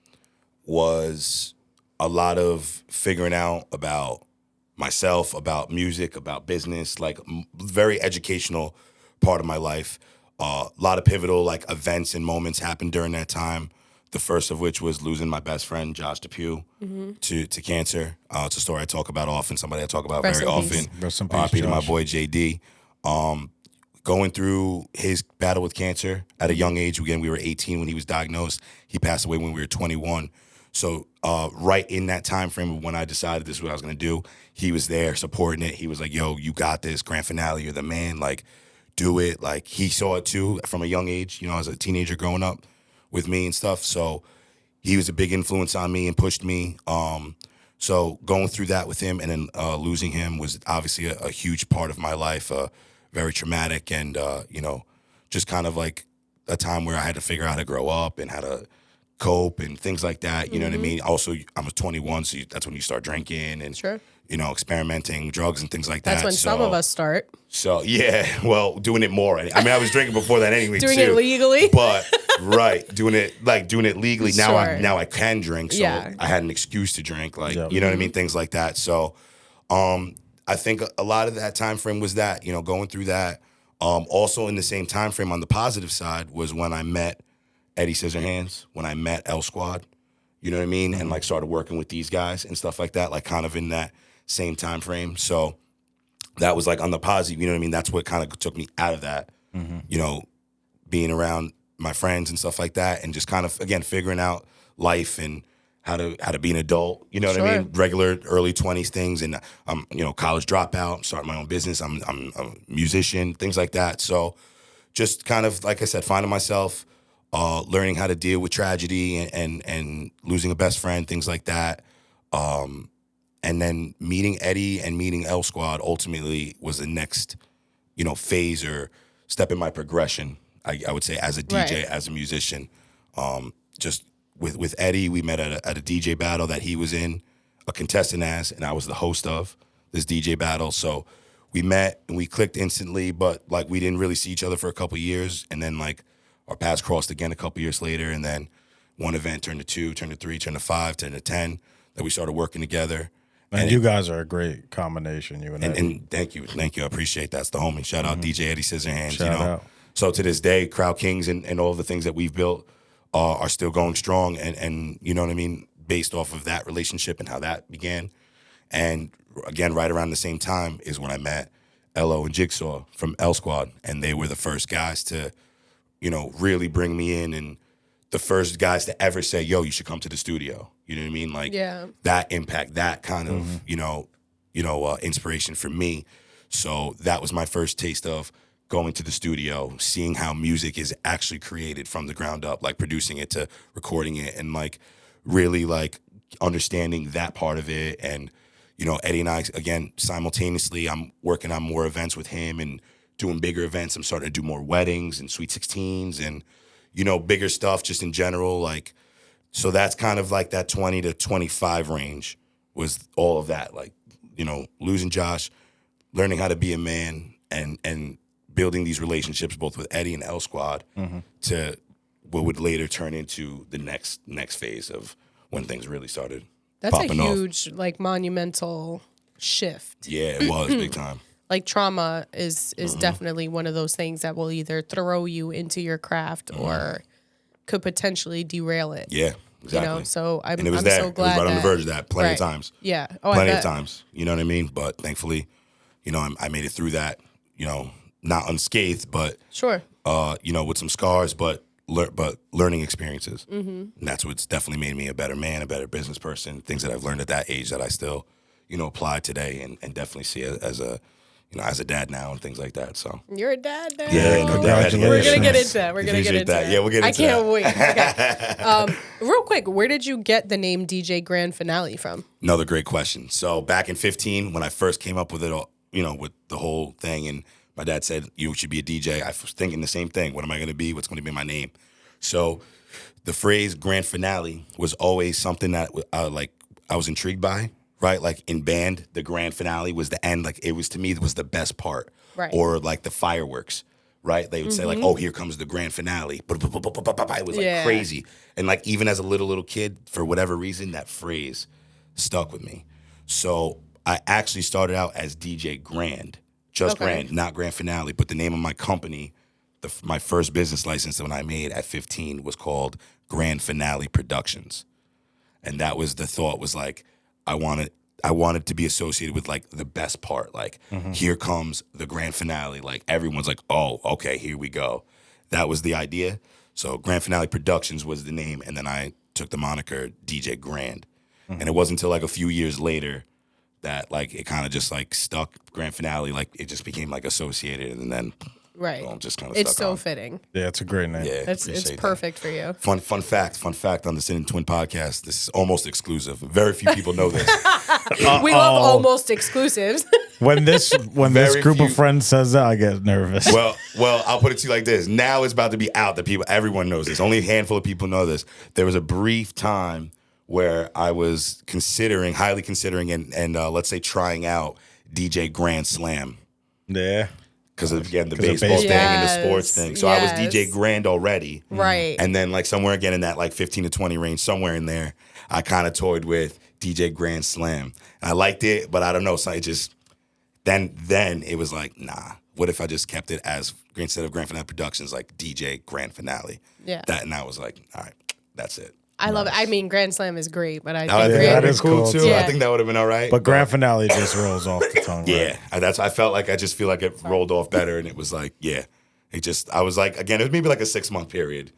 was a lot of figuring out about myself, about music, about business, like very educational part of my life. A lot of pivotal like events and moments happened during that time. The first of which was losing my best friend, Josh Depew, to cancer. It's a story I talk about often, somebody I talk about Rest very in often. peace. Rest in peace, R.I.P. to my Josh. boy JD. Going through his battle with cancer at a young age. Again, we were 18 when he was diagnosed. He passed away when we were 21. So right in that time frame of when I decided this is what I was going to do, he was there supporting it. He was like, yo, you got this. Grand finale, you're the man. Like, do it. Like, he saw it too from a young age, as a teenager growing up with me and stuff. So he was a big influence on me and pushed me. So going through that with him and then losing him was obviously a huge part of my life, very traumatic and, just kind of like a time where I had to figure out how to grow up and how to cope and things like that. You know what I mean? Also, I was 21, so that's when you start drinking and, Sure. Experimenting, drugs and things like that. That's when some of us start. So, yeah, well, doing it more. I mean, I was drinking before that anyway, Doing too. it legally. But, right, doing it legally. Sure. Now I can drink, so Yeah. I had an excuse to drink, like, Yeah. you know what I mean? Things like that. So, I think a lot of that time frame was that, going through that. Also in the same time frame on the positive side was when I met Eddie Scissorhands, when I met L Squad, you know what I mean? And like started working with these guys and stuff like that, like kind of in that same time frame. So that was like on the positive, you know what I mean? That's what kind of took me out of that, being around my friends and stuff like that, and just kind of again figuring out life and how to be an adult. You know what I Sure. mean? Regular early 20s things, and I'm college dropout. I'm starting my own business. I'm a musician, things like that. So just kind of like I said, finding myself, learning how to deal with tragedy and losing a best friend, things like that. And then meeting Eddie and meeting L Squad ultimately was the next, phase or step in my progression. I would say as a DJ, Right. as a musician. Just with Eddie, we met at a DJ battle that he was in, a contestant as, and I was the host of this DJ battle. So we met and we clicked instantly, but like we didn't really see each other for a couple years, and then like our paths crossed again a couple years later, and then one event turned to 2, turned to 3, turned to 5, turned to 10. That we started working together. And you guys are a great combination, you and Eddie. And thank you, I appreciate that. That's the homie. Shout out DJ Eddie Scissorhands. Shout out. So to this day, Crowd Kings and all the things that we've built are still going strong, and you know what I mean, based off of that relationship and how that began. And again, right around the same time is when I met Elo and Jigsaw from L Squad, and they were the first guys to, really bring me in, and the first guys to ever say, "Yo, you should come to the studio." You know what I mean? Like that impact, that kind of inspiration for me. So that was my first taste of going to the studio, seeing how music is actually created from the ground up, like producing it to recording it, and like really like understanding that part of it. And Eddie and I, again, simultaneously, I'm working on more events with him and doing bigger events. I'm starting to do more weddings and Sweet 16s and bigger stuff just in general. Like, so that's kind of like that 20 to 25 range was all of that. Like, losing Josh, learning how to be a man, and building these relationships both with Eddie and L Squad to what would later turn into the next phase of when things really started That's a popping off. huge, like, monumental shift. Yeah, it was big time. Like, trauma is definitely one of those things that will either throw you into your craft or could potentially derail it. Yeah, exactly. So I'm and it was there. so glad it was right on the that- verge of that plenty of Right. times. Yeah. Oh, Plenty I of bet. times. You know what I mean? But thankfully, I made it through that, not unscathed, but Sure. with some scars, but learning experiences. And that's what's definitely made me a better man, a better business person. Things that I've learned at that age that I still, apply today and definitely see as a dad now and things like that. So You're a dad now. yeah, no doubt. Congratulations. We're gonna get into that. We're gonna get Appreciate into that. that. Yeah, we'll get into I can't that. wait. Okay. Real quick, where did you get the name DJ Grand Finale from? Another great question. So back in 15, when I first came up with it all, with the whole thing, and my dad said, you should be a DJ, I was thinking the same thing. What am I going to be? What's going to be my name? So the phrase grand finale was always something that I was intrigued by, right? Like in band, the grand finale was the end. Like it was, to me, it was the best part. Right. Or like the fireworks, right? They would say like, oh, here comes the grand finale. It was like crazy. And like even as a little kid, for whatever reason, that phrase stuck with me. So I actually started out as DJ Grand, just Okay. Grand, not Grand Finale, but the name of my company my first business license that I made at 15 was called Grand Finale Productions. And that was the thought was like, I wanted to be associated with like the best part. Like, here comes the grand finale. Like, everyone's like, oh, okay, here we go. That was the idea. So Grand Finale Productions was the name. And then I took the moniker DJ Grand. And it wasn't until like a few years later that like it kind of just like stuck. Grand Finale, like it just became like associated. And then Right. boom, just kind of It's stuck so on. fitting. Yeah, it's a great name. Yeah, It's appreciate that. perfect for you. Fun fact on the Sin and Twin podcast. This is almost exclusive. Very few people know this. We love almost exclusives. When this Very group few- of friends says that, I get nervous. Well, I'll put it to you like this. Now it's about to be out that everyone knows this. Only a handful of people know this. There was a brief time where I was highly considering, and let's say trying out DJ Grand Slam. Yeah. Because of, again, the 'Cause of baseball baseball. thing and the Yes, sports thing. So I was yes. DJ Grand already. Right. And then like somewhere again in that like 15 to 20 range, somewhere in there, I kind of toyed with DJ Grand Slam. And I liked it, but I don't know. So it just, then it was like, nah, what if I just kept it as, instead of Grand Finale Productions, like DJ Grand Finale? Yeah. And I was like, all right, that's it. I love it. I mean, Grand Slam is great, but I I think think that that is is cool cool, too. too. I think that would have been all right. But grand finale just rolls off the tongue. Yeah, Right? I felt like I just feel like it rolled off better, and it was like, yeah, I was like, again, it was maybe like a 6-month period,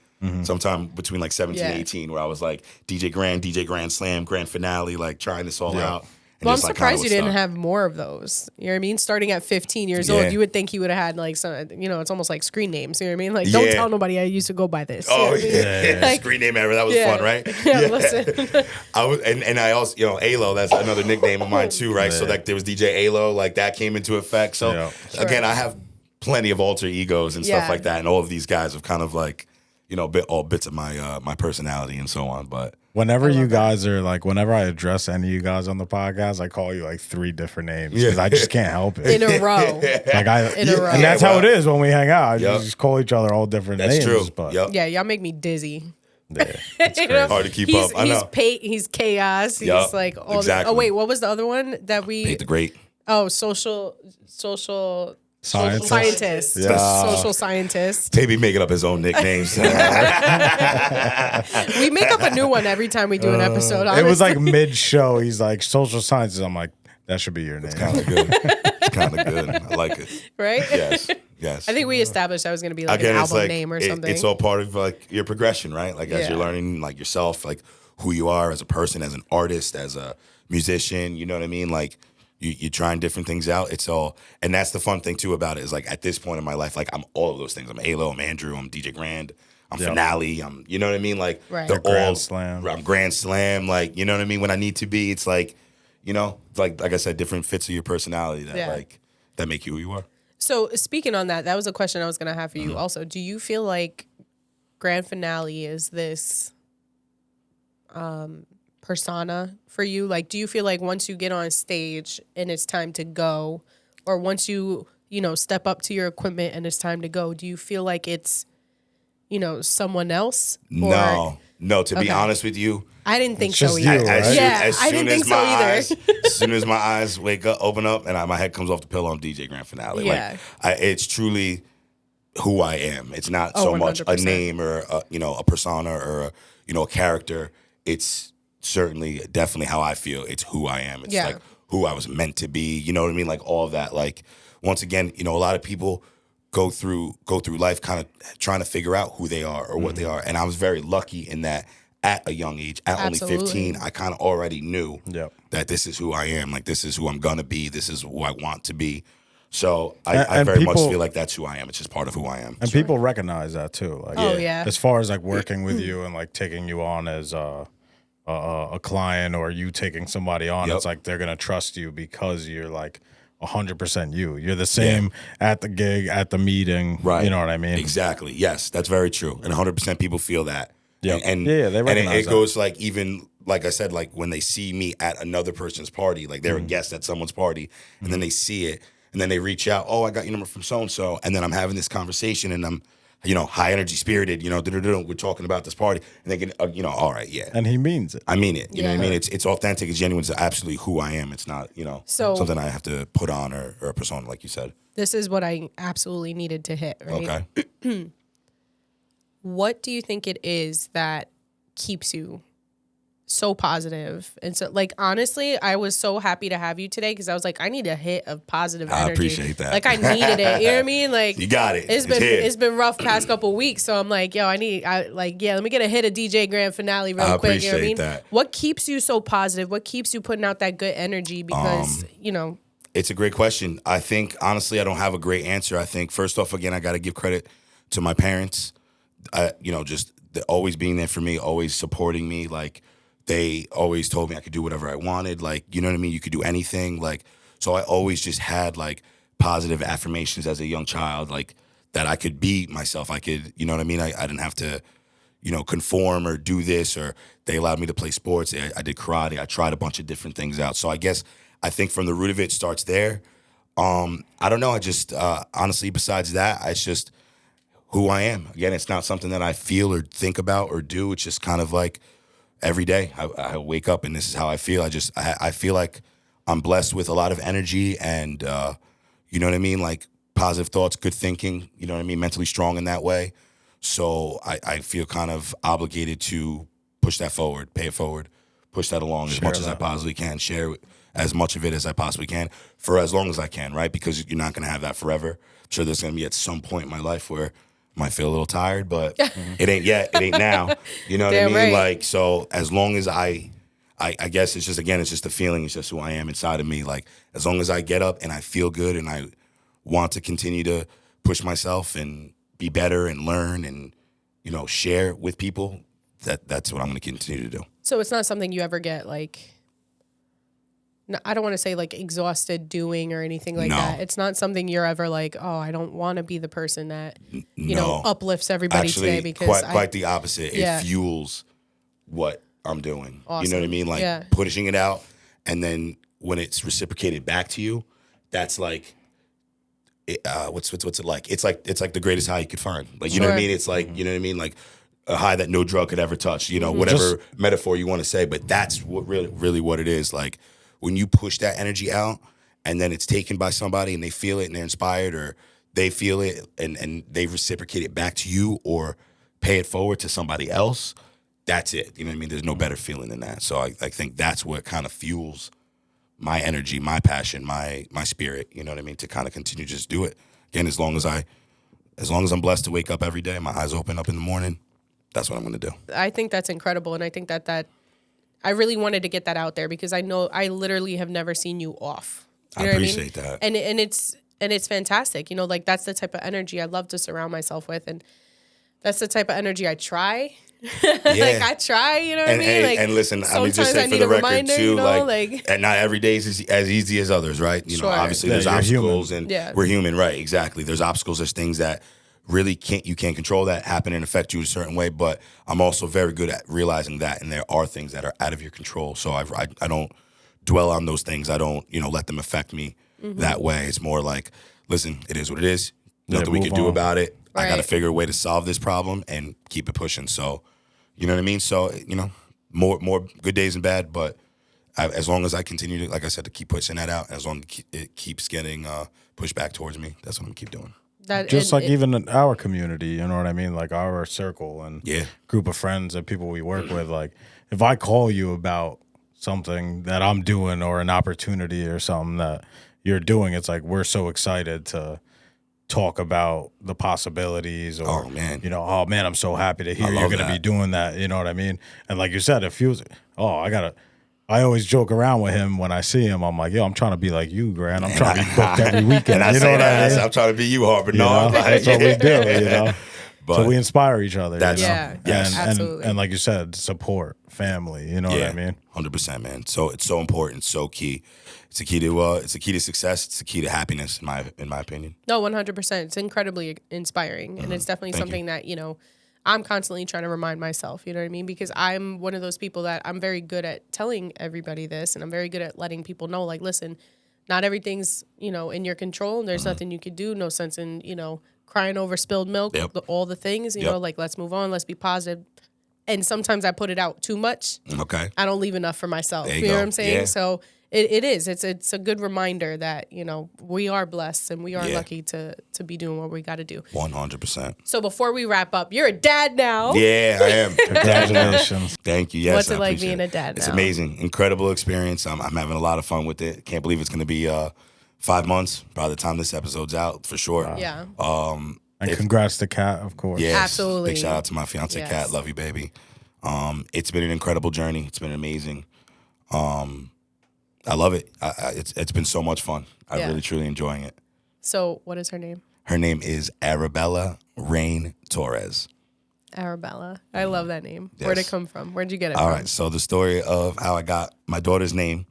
sometime between like 17 and Yeah. 18, where I was like DJ Grand Slam, Grand Finale, like trying this all out. And Well, I'm just, like, surprised kinda you didn't was stuck. have more of those. You know what I mean? Starting at 15 years Yeah. old, you would think you would have had like some, it's almost like screen names. You know what I mean? Like, don't Yeah. tell nobody I used to go by this. You know Oh what I mean? yeah, Like, screen name ever. That was yeah. fun, right? Yeah, listen. I was, and I also, Alo, that's another nickname of mine too, right? So like there was DJ Alo, like that came into effect. So Yeah. again, I have plenty of alter egos and stuff Yeah. like that, and all of these guys have kind of like, all bits of my my personality and so on. But Whenever you guys are like, whenever I address any of you guys on the podcast, I call you like 3 different names because I just can't help it. In a row. Like In a row. and that's Yeah, how well, it is when we hang out. Yep. You just call each other all different that's names. true. But Yep. Yeah, y'all make me dizzy. yeah, it's You crazy. know? Hard to keep he's, up. I know. He's chaos. He's Yup, like all exactly. Oh wait, what was the other one that we? Pete the Great. Oh, social Scientist. scientist. Yeah. Social scientist. Maybe making up his own nicknames. We make up a new one every time we do an episode. It was like honestly. mid-show. He's like, social sciences. I'm like, that should be your name. Kind of good. It's kind of good. I like it. right? Yes. I think we established that was going to be like Again, an it's album like name or it- something. it's all part of like your progression, right? Like as Yeah. you're learning like yourself, like who you are as a person, as an artist, as a musician. You know what I mean? Like you're trying different things out. It's all, and that's the fun thing too about it is like at this point in my life, like I'm all of those things. I'm Alo, I'm Andrew, I'm DJ Grand, I'm Finale, I'm, you know what I mean? Like Right. they're Grand all Slam. I'm Grand Slam. Like you know what I mean? When I need to be, it's like, like I said, different fits of your personality that Yeah. like that make you who you are. So speaking on that, that was a question I was going to have for Mm-hmm. you also. Do you feel like Grand Finale is this persona for you? Like, do you feel like once you get on stage and it's time to go, or once you step up to your equipment and it's time to go, do you feel like it's, someone else? Or- No, to be Okay. honest with you, I didn't think It's so just either. you, right? Yeah, as I soon didn't as think so my either. eyes, as soon as my eyes open up, and my head comes off the pillow, I'm DJ Grand Finale. Yeah. Like, it's truly who I am. It's not Oh, so much a 100%. name or a persona or a character. It's certainly, definitely how I feel. It's who I am. It's Yeah. like who I was meant to be. You know what I mean? Like all of that. Like once again, a lot of people go through life kind of trying to figure out who they are or what they are. And I was very lucky in that at a young age, at Absolutely. only 15, I kind of already knew Yep. that this is who I am. Like this is who I'm gonna be. This is who I want to be. So I And very much people- feel like that's who I am. It's just part of who I am. And people recognize that too. Like, Oh, yeah. as far as like working with you and like taking you on as a client or you taking somebody on, Yep. it's like they're gonna trust you because you're like 100% you. You're the same at the gig, at the meeting. Right. You know what I mean? Exactly. Yes, that's very true. And 100% people feel that. Yep. And Yeah, they and recognize it that. goes like even like I said, like when they see me at another person's party, like they're a guest at someone's party, and then they see it, and then they reach out. Oh, I got your number from so and so, and then I'm having this conversation, and I'm high energy, spirited, we're talking about this party, and they can, all right, yeah. And he means it. I mean it. You know what I Yeah. mean? It's authentic, it's genuine, it's absolutely who I am. It's not, So- something I have to put on or a persona, like you said. This is what I absolutely needed to hit, right? Okay. What do you think it is that keeps you so positive? And so, like, honestly, I was so happy to have you today because I was like, I need a hit of positive energy. I appreciate that. Like, I needed it. You know what I mean? Like, You got it. It's It's been here. rough past couple weeks, so I'm like, yo, let me get a hit of DJ Grand Finale real I quick. You know what I mean? appreciate that. What keeps you so positive? What keeps you putting out that good energy? Because It's a great question. I think, honestly, I don't have a great answer. I think, first off, again, I got to give credit to my parents. Just always being there for me, always supporting me. Like, they always told me I could do whatever I wanted. Like, you know what I mean? You could do anything. Like, so I always just had, like, positive affirmations as a young child, like, that I could be myself. I could, you know what I mean? I didn't have to, conform or do this, or they allowed me to play sports. I did karate. I tried a bunch of different things out. So I think from the root of it starts there. I don't know. I just, honestly, besides that, it's just who I am. Again, it's not something that I feel or think about or do. It's just kind of like every day I wake up and this is how I feel. I feel like I'm blessed with a lot of energy and, you know what I mean? Like positive thoughts, good thinking, you know what I mean? Mentally strong in that way. So I feel kind of obligated to push that forward, pay it forward, push that along as much as I possibly can, share as much of it as I possibly can for as long as I can, right? Because you're not going to have that forever. I'm sure there's going to be at some point in my life where I might feel a little tired, but it ain't yet. It ain't now. You know what I Damn mean? right. Like, so as long as I guess it's just, again, it's just a feeling. It's just who I am inside of me. Like, as long as I get up and I feel good and I want to continue to push myself and be better and learn and, share with people, that's what I'm going to continue to do. So it's not something you ever get like, I don't want to say like exhausted doing or anything like No. that. It's not something you're ever like, oh, I don't want to be the person that, No. uplifts everybody Actually, today because quite the opposite. Yeah. It fuels what I'm doing. Awesome. You know what I mean? Like Yeah. pushing it out, and then when it's reciprocated back to you, that's like, what's it like? It's like the greatest high you could find. Like, you know what I Sure. mean? It's like, you know what I mean? Like a high that no drug could ever touch. Whatever metaphor you want to say, but that's what really what it is. Like when you push that energy out, and then it's taken by somebody, and they feel it, and they're inspired, or they feel it, and they reciprocate it back to you, or pay it forward to somebody else. That's it. You know what I mean? There's no better feeling than that. So I think that's what kind of fuels my energy, my passion, my spirit, you know what I mean, to kind of continue to just do it. Again, as long as I'm blessed to wake up every day, my eyes open up in the morning, that's what I'm going to do. I think that's incredible. And I think that I really wanted to get that out there because I know I literally have never seen you off. You know I what appreciate that. And it's fantastic. Like that's the type of energy I love to surround myself with. And that's the type of energy I try. Like I try, you know what I And, mean? hey, Like and listen, I mean, just sometimes say I for need the a record reminder, too, like and not every day is as easy as others, right? Sure. Obviously Yeah, there's you're obstacles, human. and Yeah. we're human, right? Exactly. There's obstacles, there's things that really you can't control that happen and affect you a certain way. But I'm also very good at realizing that, and there are things that are out of your control. So I don't dwell on those things. I don't let them affect me that way. It's more like, listen, it is what it is. Nothing we move can do on. about it. I got to Right. figure a way to solve this problem and keep it pushing. So, you know what I mean? So, more good days and bad, but as long as I continue to, like I said, to keep pushing that out, as long as it keeps getting pushed back towards me, that's what I'm going to keep doing. Just like even in our community, you know what I mean? Like our circle and Yeah. group of friends and people we work with. Like if I call you about something that I'm doing or an opportunity or something that you're doing, it's like we're so excited to talk about the possibilities or, Oh, man. oh man, I'm so happy to hear I you're love going to be that. doing that. You know what I mean? And like you said, it feels, I always joke around with him when I see him. I'm like, yo, I'm trying to be like you, Grant. I'm trying to be booked every weekend. And I you know say what that, I mean? I'm trying to be you, Harper. You No, know? That's what we do, But so we inspire each other. That's- you know? Yeah, yes. absolutely. And like you said, support, family. You know what I mean? 100%, man. So it's so important, so key. It's a key to success. It's a key to happiness, in my opinion. No, 100%. It's incredibly inspiring. And it's definitely Thank something that, I'm constantly trying to remind myself, you know what I mean? Because I'm one of those people that I'm very good at telling everybody this, and I'm very good at letting people know, like, listen, not everything's, in your control. And there's nothing you could do. No sense in, crying over spilled milk, Yep. all the things, you Yep. know, like let's move on, let's be positive. And sometimes I put it out too much. Okay. I don't leave enough for myself. There You you know go. what I'm saying? Yeah. So it is. It's a good reminder that, you know, we are blessed and we are Yeah. lucky to be doing what we got to do. 100%. So before we wrap up, you're a dad now. Yeah, I am. Congratulations. Thank you. Yes, What's it I like appreciate being a dad It's now? amazing. Incredible experience. I'm having a lot of fun with it. Can't believe it's going to be 5 months by the time this episode's out, for sure. Yeah. And congrats to Kat, of course. Yes. Absolutely. Big shout out to my fiance, Yes. Kat. Love you, baby. It's been an incredible journey. It's been amazing. I love it. It's been so much fun. I'm Yeah. really, truly enjoying it. So what is her name? Her name is Arabella Rain Torres. Arabella. I love that name. Where'd it Yes. come from? Where'd you get it All from? right. So the story of how I got my daughter's name.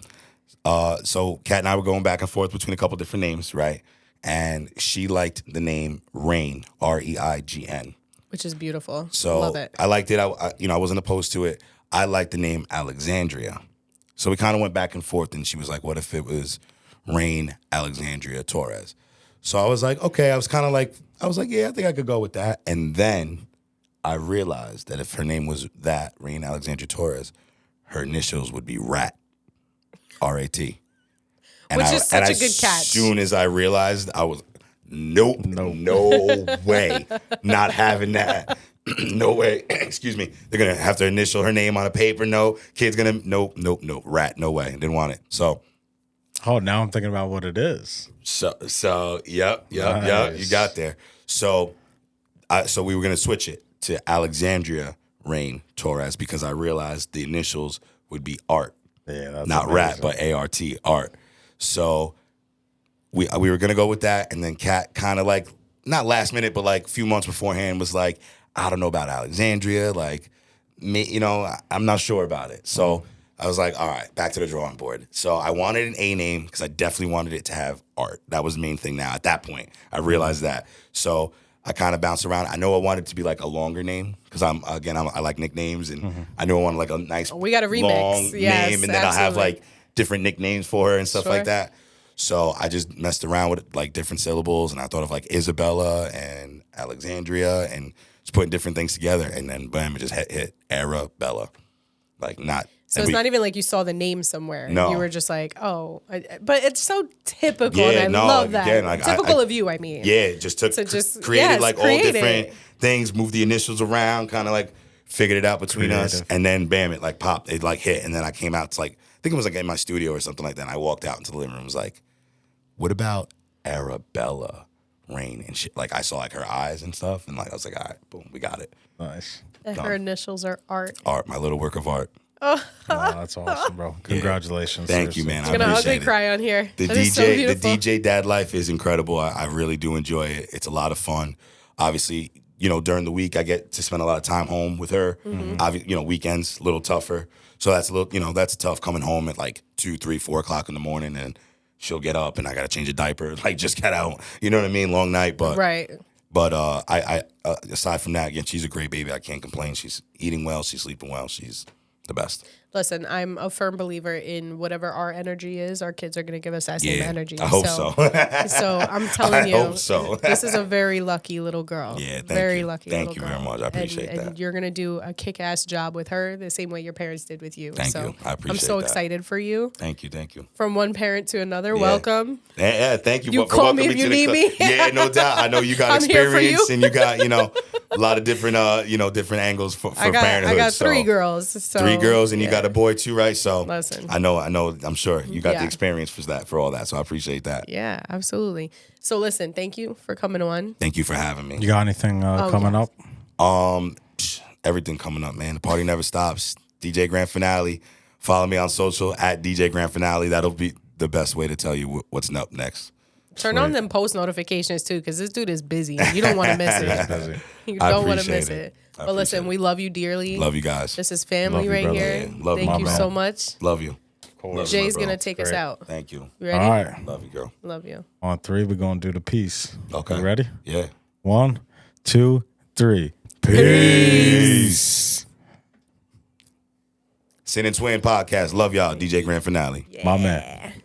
So Kat and I were going back and forth between a couple different names, right? And she liked the name Reign, Reign. Which is beautiful. So Love it. I liked it. I wasn't opposed to it. I liked the name Alexandria. So we kind of went back and forth, and she was like, "What if it was Reign Alexandria Torres?" So I was like, "Okay." I was like, "Yeah, I think I could go with that." And then I realized that if her name was that Reign Alexandria Torres, her initials would be RAT, RAT. Which is such a good catch. As soon as I realized, I was, nope, no way, not having that. No way. Excuse me. They're gonna have to initial her name on a paper. No, kid's gonna nope. RAT. No way. Didn't want it. So Oh, now I'm thinking about what it is. yep. You got there. So we were gonna switch it to Alexandria Rain Torres because I realized the initials would be Art. Yeah, that's Not amazing. RAT, but ART, Art. So we were gonna go with that, and then Kat kind of like not last minute, but like a few months beforehand was like, I don't know about Alexandria, like me, I'm not sure about it. So I was like, all right, back to the drawing board. So I wanted an A name because I definitely wanted it to have Art. That was the main thing. Now at that point, I realized that. So I kind of bounced around. I know I wanted it to be like a longer name because I like nicknames, and I knew I wanted like a nice We got a remix. long Yes, name, and then I'll have absolutely. like different nicknames for her and stuff Sure. like that. So I just messed around with like different syllables, and I thought of like Isabella and Alexandria, and just putting different things together, and then bam, it just hit Arabella, like not. So it's not even like you saw the name somewhere. No. You were just like, oh, but it's so typical. Yeah, and I no, love that. again, like, typical I- of you, I mean. Yeah, it just took So just- created yes, like create all different it. things, moved the initials around, kind of like figured it out between us, Creative. and then bam, it like popped, it like hit, and then I came out to like I think it was like in my studio or something like that. And I walked out into the living room, and was like, "What about Arabella Rain?" And shit, like I saw like her eyes and stuff, and like I was like, "All right, boom, we got it." Nice. And her initials are Art. Art, my little work of art. Oh, that's awesome, bro. Congratulations. Thank you, seriously. man. I'm I gonna appreciate ugly it. cry on here. The That is so DJ, the beautiful. DJ dad life is incredible. I really do enjoy it. It's a lot of fun. Obviously, during the week I get to spend a lot of time home with her. Weekends a little tougher. So that's a little, that's tough coming home at like 2, 3, 4 o'clock in the morning, and she'll get up and I gotta change a diaper. Like just get out. You know what I mean? Long night, but Right. But I aside from that, again, she's a great baby. I can't complain. She's eating well. She's sleeping well. She's the best. Listen, I'm a firm believer in whatever our energy is, our kids are going to give us that same energy. I hope so. So I'm telling I you, hope so. this is a very lucky little girl. Yeah, thank very you. lucky. Thank little you very girl. much. I appreciate and that. you're gonna do a kick-ass job with her, the same way your parents did with you. Thank so you. I I'm appreciate so that. excited for you. Thank you. From one parent to another, Yeah. welcome. Yeah, thank you. You for call me welcoming if you to the need club. me. Yeah, no doubt. I know you got I'm here for experience you. and you got, a lot of different, different angles for parenthood. I got so. 3 girls. So 3 girls and you yeah. got a boy too, right? So Listen. I know. I'm sure you got Yeah. the experience for all that. So I appreciate that. Yeah, absolutely. So listen, thank you for coming on. Thank you for having me. You got anything coming yes. up? Everything coming up, man. The party never stops. DJ Grand Finale. Follow me on social at DJ Grand Finale. That'll be the best way to tell you what's up next. Turn on them post notifications too, because this dude is busy. You don't want to miss it. Busy. You I don't want to appreciate miss it. it. I But listen, appreciate we love you dearly. Love you guys. This is family Love you, right brother. here. Yeah, love you, Thank you my so man. much. Love you. Course. Jay's bro. gonna take us Great. out. Thank you. You ready? All right. Love you, girl. Love you. On 3, we're going to do the piece. Okay. You ready? Yeah. 1, 2, 3. Peace. Sin and Twin Podcast. Love y'all. DJ Grand Finale. My man.